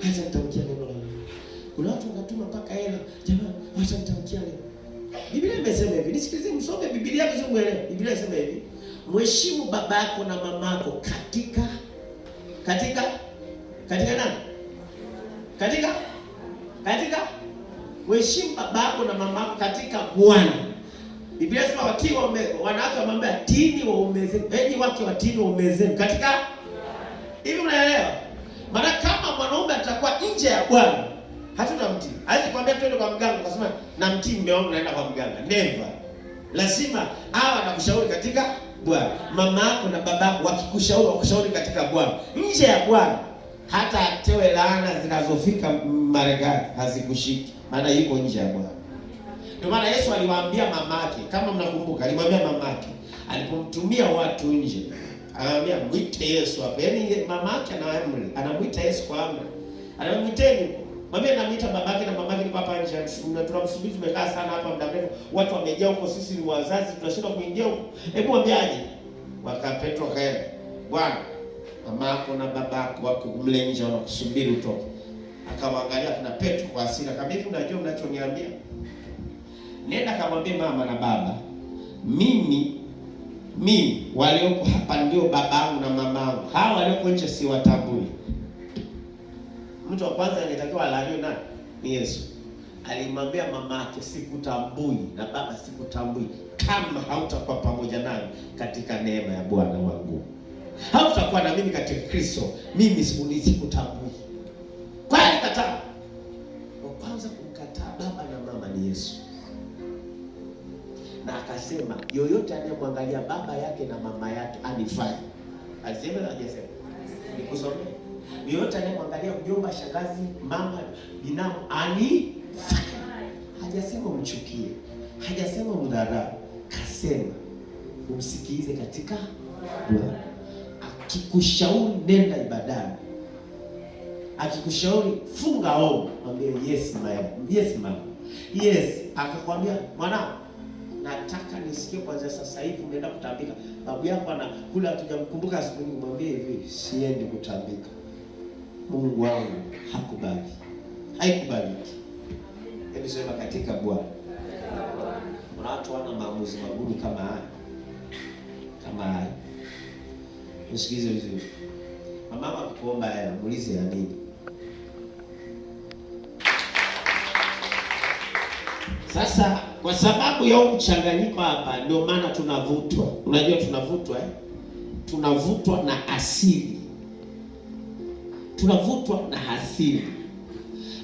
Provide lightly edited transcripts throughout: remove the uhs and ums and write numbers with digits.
acha nitamkia neno la Mungu. Kuna watu wanatuma mpaka hela, jamani, acha nitamkia neno. Biblia imesema hivi, nisikilize, msome Biblia vizuri muelewe. Biblia inasema hivi, mheshimu baba yako na mama yako katika nani? Katika mheshimu baba yako na mama yako katika Bwana. Biblia inasema wanawake wamwambia tini waume zenu, enyi wake watini waume zenu katika. Hivi unaelewa? Maana kama mwanaume atakuwa nje ya Bwana, hatuna mtii. Hawezi kwambia twende kwa mganga ukasema na mtii mume wangu naenda kwa mganga. Never. Lazima hawa anakushauri katika Bwana. Mama yako na baba yako wakushauri katika Bwana. Nje ya Bwana hata atewe laana zinazofika Marekani hazikushiki. Maana yuko nje ya Bwana. Ndio maana Yesu aliwaambia mamake, kama mnakumbuka, alimwambia mamake alipomtumia watu nje. Anamwambia mwite Yesu hapa. Yaani mamake anamuita Yesu kwa amri. Anamwiteni. Mwambie namuita babake na mamake ni hapa nje. Tunamsubiri, tumekaa sana hapa muda mrefu. Watu wamejaa huko, sisi ni wazazi tunashindwa kuingia huko. Hebu mwambiaje? Petro kaenda. Bwana, mamako na babako wako mle nje wanakusubiri utoke. Akamwangalia kuna Petro kwa hasira. Kama hivi unajua mnachoniambia? Nenda kamwambie mama na baba, mimi walioko hapa ndio babangu na mamangu. Hawa walioko nje si watambui. Mtu wa kwanza anatakiwa alaaniwe nani? Ni Yesu. Alimwambia mamake sikutambui na baba sikutambui kama hautakuwa pamoja nami katika neema ya Bwana wangu. Hautakuwa na mimi katika Kristo, mimi sikutambui. Kwa hiyo kataa. Wa kwanza kumkataa baba na mama ni Yesu. Na akasema yoyote anayemwangalia baba yake na mama yake anifai. Alisema na hajasema? Nikusomee. Yoyote anayemwangalia mjomba, shangazi, mama, binamu anifai. Hajasema umchukie. Hajasema mdharau. Kasema umsikilize katika Bwana. Akikushauri nenda ibadani. Akikushauri funga ombi, mwambie yes mama. Yes, akakwambia mwanangu, nataka nisikie kwanza sasa hivi unaenda kutambika. Babu yako anakula tujamkumbuka siku nyingi, mwambie hivi siendi kutambika. Mungu wangu hakubali. Haikubaliki. Hebu sema katika Bwana. Kuna watu wana maamuzi magumu kama haya. Msikize vizuri. Mama akuomba hela, muulize ya nini? Sasa kwa sababu ya mchanganyiko hapa ndio maana tunavutwa. Unajua tunavutwa Tunavutwa na asili.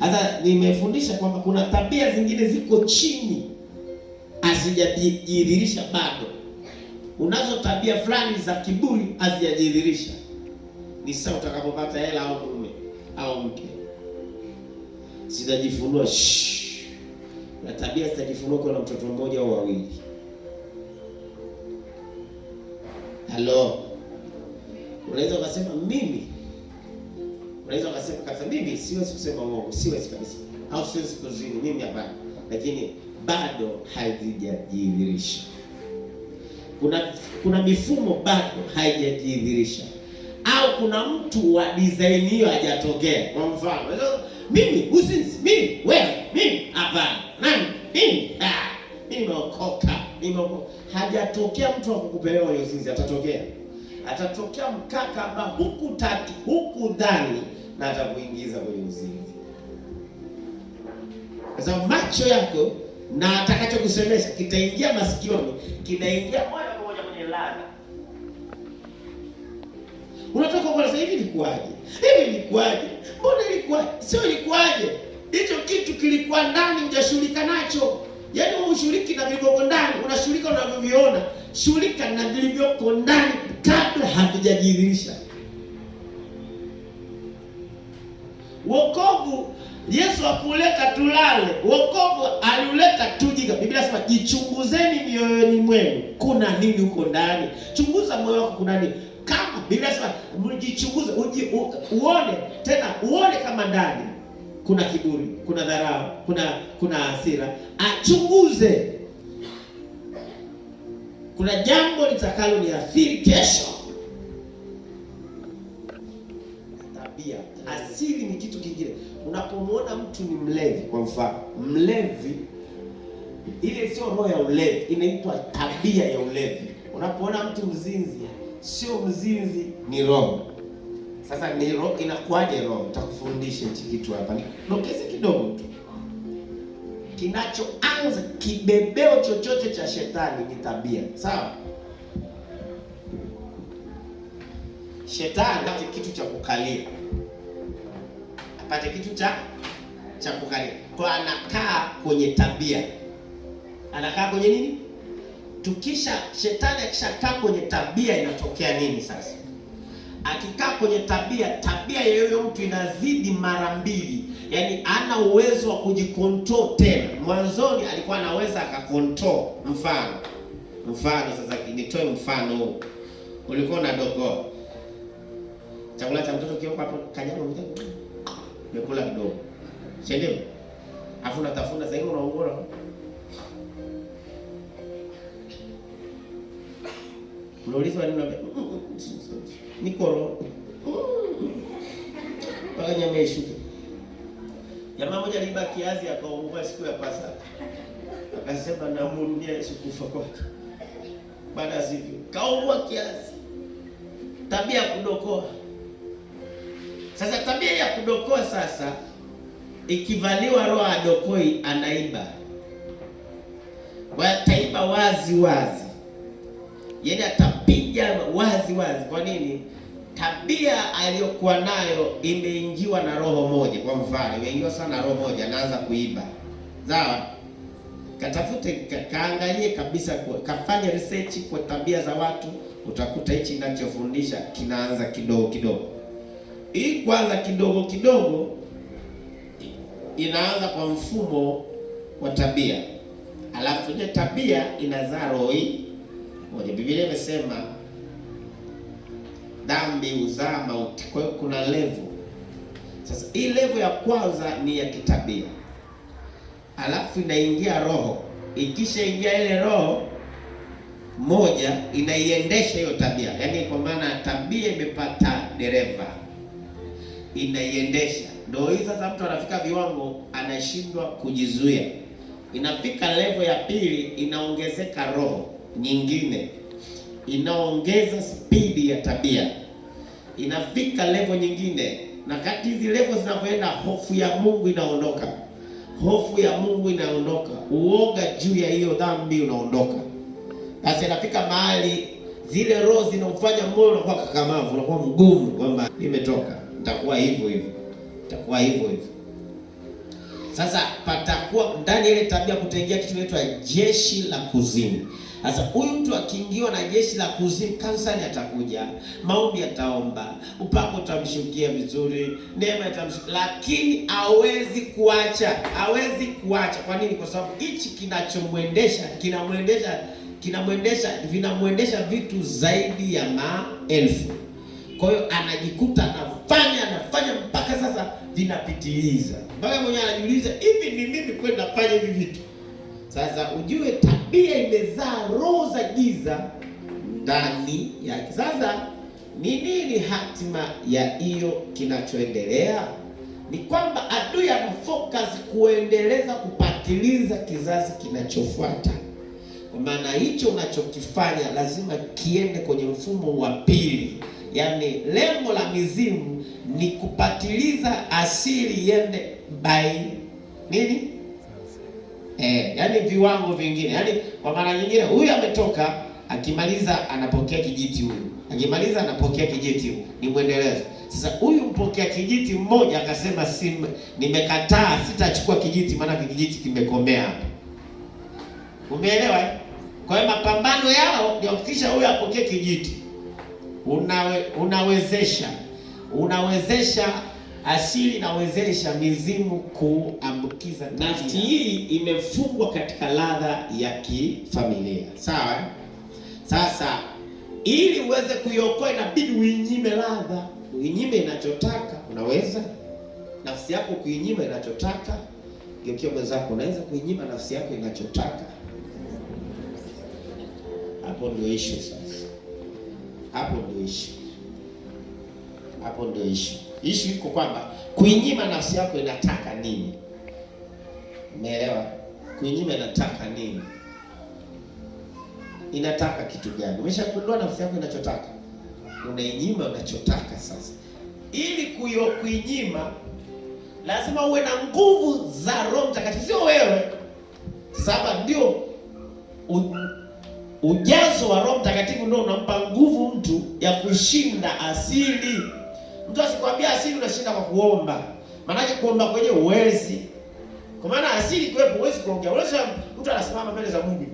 Sasa nimefundisha kwamba kuna tabia zingine ziko chini hazijajidhihirisha bado. Unazo tabia fulani za kiburi hazijajidhihirisha. Ni sawa utakapopata hela au mume au mke. Sitajifunua na tabia zitajifunua kwa mtoto mmoja au wawili. Hello. Unaweza ukasema mimi siwezi kusema uongo, siwezi kabisa. Au siwezi kuzini, mimi hapana. Lakini bado haijajidhihirisha. Kuna mifumo bado haijajidhihirisha. Au kuna mtu wa design hiyo hajatokea. Kwa mfano, mimi usinzi, mimi hapana. Nani? Mimi nimeokoka. Hajatokea mtu wa kukupeleka kwenye usinzi, atatokea mkaka ambao huku ndani na atakuingiza kwenye usinzi. Sasa macho yako na atakachokusemesha kitaingia masikioni, kinaingia moja kwa moja kwenye ladha. Unatoka kwa sasa hivi ilikuwaje? Mbona ilikuwaje? Sio ilikuwaje? Hicho kitu kilikuwa ndani hujashughulika nacho. Yaani unashughulika na vilivyoko ndani, unashughulika unavyoviona. Shughulika na vilivyoko ndani kabla havijajidhihirisha. Wokovu Yesu hakuleta tulale. Wokovu aliuleta tujika. Biblia inasema jichunguzeni mioyoni mwenu. Kuna nini huko ndani? Chunguza moyo wako kuna nini? Kama Biblia inasema mjichunguze, uone kama ndani kuna kiburi, kuna dharau, kuna hasira. Achunguze. Kuna jambo litakalo niathiri kesho. Tabia asili ni kitu kingine. Unapomwona mtu ni mlevi, kwa mfano, mlevi, ile sio roho ya ulevi, inaitwa tabia ya ulevi. Unapoona mtu mzinzi, sio mzinzi, ni roho. Sasa ni roho, inakuwaje roho? Nitakufundisha hichi kitu hapa. Dokeze kidogo tu. Kinachoanza, kibebeo chochote cha shetani ni tabia. Sawa? Shetani apate kitu cha kukalia. Apate kitu cha kukalia. Kwa anakaa kwenye tabia. Anakaa kwenye nini? Shetani akishakaa kwenye tabia inatokea nini sasa? Akikaa kwenye tabia ya yule mtu inazidi mara mbili. Yaani ana uwezo wa kujikontrol tena. Mwanzoni alikuwa anaweza akakontrol. Mfano sasa nitoe mfano huu. Ulikuwa unadogoa. Chakula cha mtoto kioko hapo kanyama mtoto. Umekula kidogo. Sio? Afu unatafuna sasa hivi unaongora. Unaulizwa nini? Niko roho. Paka nyama ishuke. Jamaa mmoja aliiba kiazi akaungua siku ya Pasaka. Akasema namrudia Yesu kufa kwake. Baada sivyo, kaungua kiazi. Tabia ya kudokoa. Sasa tabia ya kudokoa sasa ikivaliwa roho adokoi anaiba. Wataiba wazi. Yaani atapiga wazi. Kwa nini? Tabia aliyokuwa nayo imeingiwa na roho moja. Kwa mfano, imeingiwa sana na roho moja, anaanza kuiba. Sawa? Katafute, kaangalie kabisa, kafanye research kwa tabia za watu, utakuta hichi ninachofundisha kinaanza kidogo. Hii kwanza kidogo inaanza kwa mfumo wa tabia. Alafu ile tabia inazaa roho hii moja. Biblia imesema dhambi huzaa mauti. Kwa hiyo kuna level. Sasa hii level ya kwanza ni ya kitabia. Alafu inaingia roho. Ikishaingia ile roho moja inaiendesha hiyo tabia. Yaani kwa maana tabia imepata dereva, inaiendesha. Ndio hii sasa mtu anafika viwango anashindwa kujizuia. Inafika level ya pili, inaongezeka roho nyingine, inaongeza spidi ya tabia. Inafika level nyingine, na kati hizi level zinapoenda, hofu ya Mungu inaondoka. Uoga juu ya hiyo dhambi unaondoka. Basi inafika mahali zile roho zinamfanya moyo unakuwa kakamavu, unakuwa mgumu, kwamba imetoka, nitakuwa hivyo. Sasa patakuwa ndani ile tabia kutaingia kitu kinaitwa jeshi la kuzimu. Sasa huyu mtu akiingiwa na jeshi la kuzimu, kansani atakuja, maombi ataomba, upako utamshukia vizuri, neema itamshukia, lakini hawezi kuacha. Kwa nini? Kwa sababu hichi vinamwendesha vitu zaidi ya maelfu. Kwa hiyo anajikuta anafanya mpaka sasa vinapitiliza. Mpaka mwenyewe anajiuliza, hivi ni mimi kweli nafanya hivi vitu? Sasa ujue tabia imezaa roho za giza ndani yake. Sasa ni nini hatima ya hiyo? Kinachoendelea ni kwamba adui ana focus kuendeleza kupatiliza kizazi kinachofuata. Kwa maana hicho unachokifanya lazima kiende kwenye mfumo wa pili. Yaani lengo la mizimu ni kupatiliza asili iende by nini? Yaani viwango vingine. Yaani kwa maana nyingine, huyu ametoka, akimaliza anapokea kijiti huyu. Akimaliza anapokea kijiti huyu. Ni mwendelezo. Sasa huyu mpokea kijiti mmoja akasema nimekataa, sitachukua kijiti maana kijiti kimekomea hapa. Umeelewa? Kwa hiyo mapambano yao ni kuhakikisha huyu apokee kijiti. Unawezesha asili, inawezesha mizimu kuambukiza. Nafsi hii imefungwa katika ladha ya kifamilia. Sawa? Sasa ili uweze kuiokoa inabidi uinyime ladha, uinyime inachotaka. Unaweza nafsi yako kuinyima inachotaka. Geukia mwenzako, unaweza kuinyima nafsi yako inachotaka. Hapo ndio issue sasa. Hapo ndio issue. Issue iko kwamba kuinyima nafsi yako inataka nini? Umeelewa? Kuinyima inataka nini? Inataka kitu gani? Umeshagundua nafsi yako inachotaka, unainyima unachotaka. Sasa ili kuinyima lazima uwe na nguvu za Roho Mtakatifu, sio wewe. Sasa ndio ujazo wa Roho Mtakatifu ndio unampa nguvu mtu ya kushinda asili. Mtu asikwambia asili unashinda kwa kuomba, maana kuomba kwenyewe uwezi. Kwa maana asili kwepo uwezi kuongea. Mtu anasimama mbele za Mungu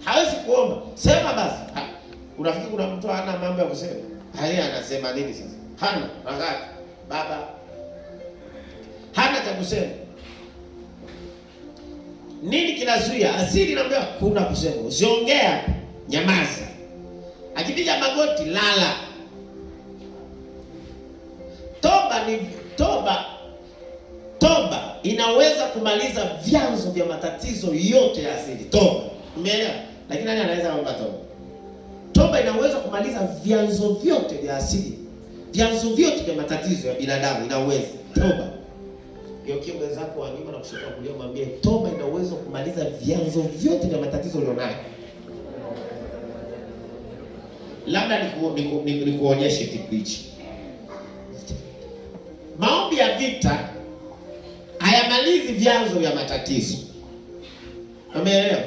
hawezi kuomba. Sema basi. Unafikiri kuna mtu hana mambo ya kusema? Yeye anasema nini sasa? Hana wakati. Baba hana cha kusema. Nini kinazuia? Asili inaambia kuna kusema. Usiongea, nyamaza. Akipiga magoti, lala. Toba inaweza kumaliza vyanzo vya matatizo yote ya asili. Toba. Umeelewa? Lakini nani anaweza kuomba toba? Toba inaweza kumaliza vyanzo vyote vya asili. Vyanzo vyote vya matatizo ya binadamu inaweza. Toba. Geukia mwenzako wa nyuma na kushoto kulia, mwambie toba ina uwezo kumaliza vyanzo vyote vya matatizo ulionayo. Labda nikuonyeshe kitu hichi. Maombi ya vita hayamalizi vyanzo vya matatizo. Umeelewa?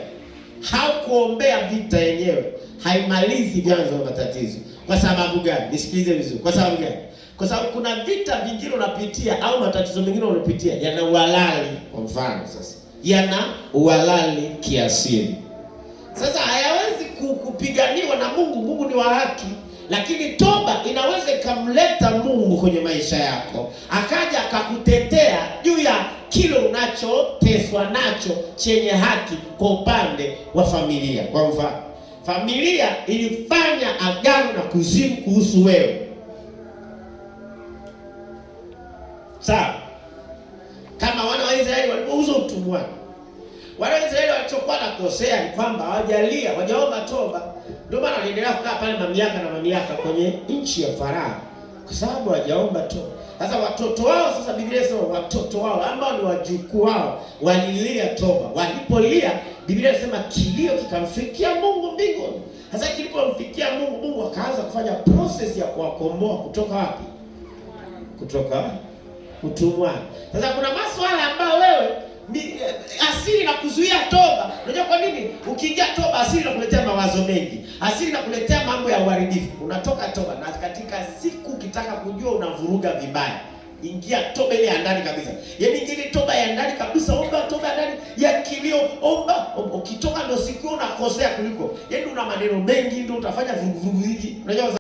Haukuombea vita yenyewe haimalizi vyanzo vya matatizo. Kwa sababu gani? Nisikilize vizuri. Kwa sababu gani? Kwa sababu kuna vita vingine unapitia au matatizo mengine unapitia yana uhalali. Kwa mfano sasa, yana uhalali kiasili. Sasa hayawezi kupiganiwa na Mungu. Mungu ni wa haki. Lakini toba inaweza ikamleta Mungu kwenye maisha yako, akaja akakutetea juu ya kile unachoteswa nacho chenye haki kwa upande wa familia. Kwa mfano, familia ilifanya agano na kuzimu kuhusu wewe. Sawa? Kama wana wa Israeli walipouzwa utumwani. Wana wa Israeli walichokuwa nakosea ni kwamba hawajaomba toba. Ndio maana waliendelea kukaa pale mamiaka kwenye nchi ya Farao, kwa sababu hawajaomba toba. Sasa watoto wao, sasa Biblia inasema watoto wao ambao ni wajukuu wao walilia toba. Walipolia, Biblia inasema kilio kikamfikia Mungu mbinguni. Sasa kilipomfikia Mungu, Mungu akaanza kufanya process ya kuwakomboa kutoka wapi? Kutoka utumwani. Sasa kuna masuala ambayo wewe asili na kuzuia toba. Unajua kwa nini? Ukiingia toba, asili inakuletea mawazo mengi. Asili inakuletea mambo ya uharibifu. Unatoka toba na katika siku ukitaka kujua unavuruga vibaya, ingia toba ile ya ndani kabisa. Yaani ingia toba ya ndani kabisa, omba toba ya ndani ya kilio, omba. Ukitoka ndio siku unakosea kuliko. Yaani una maneno mengi ndio utafanya vurugu hizi. Unajua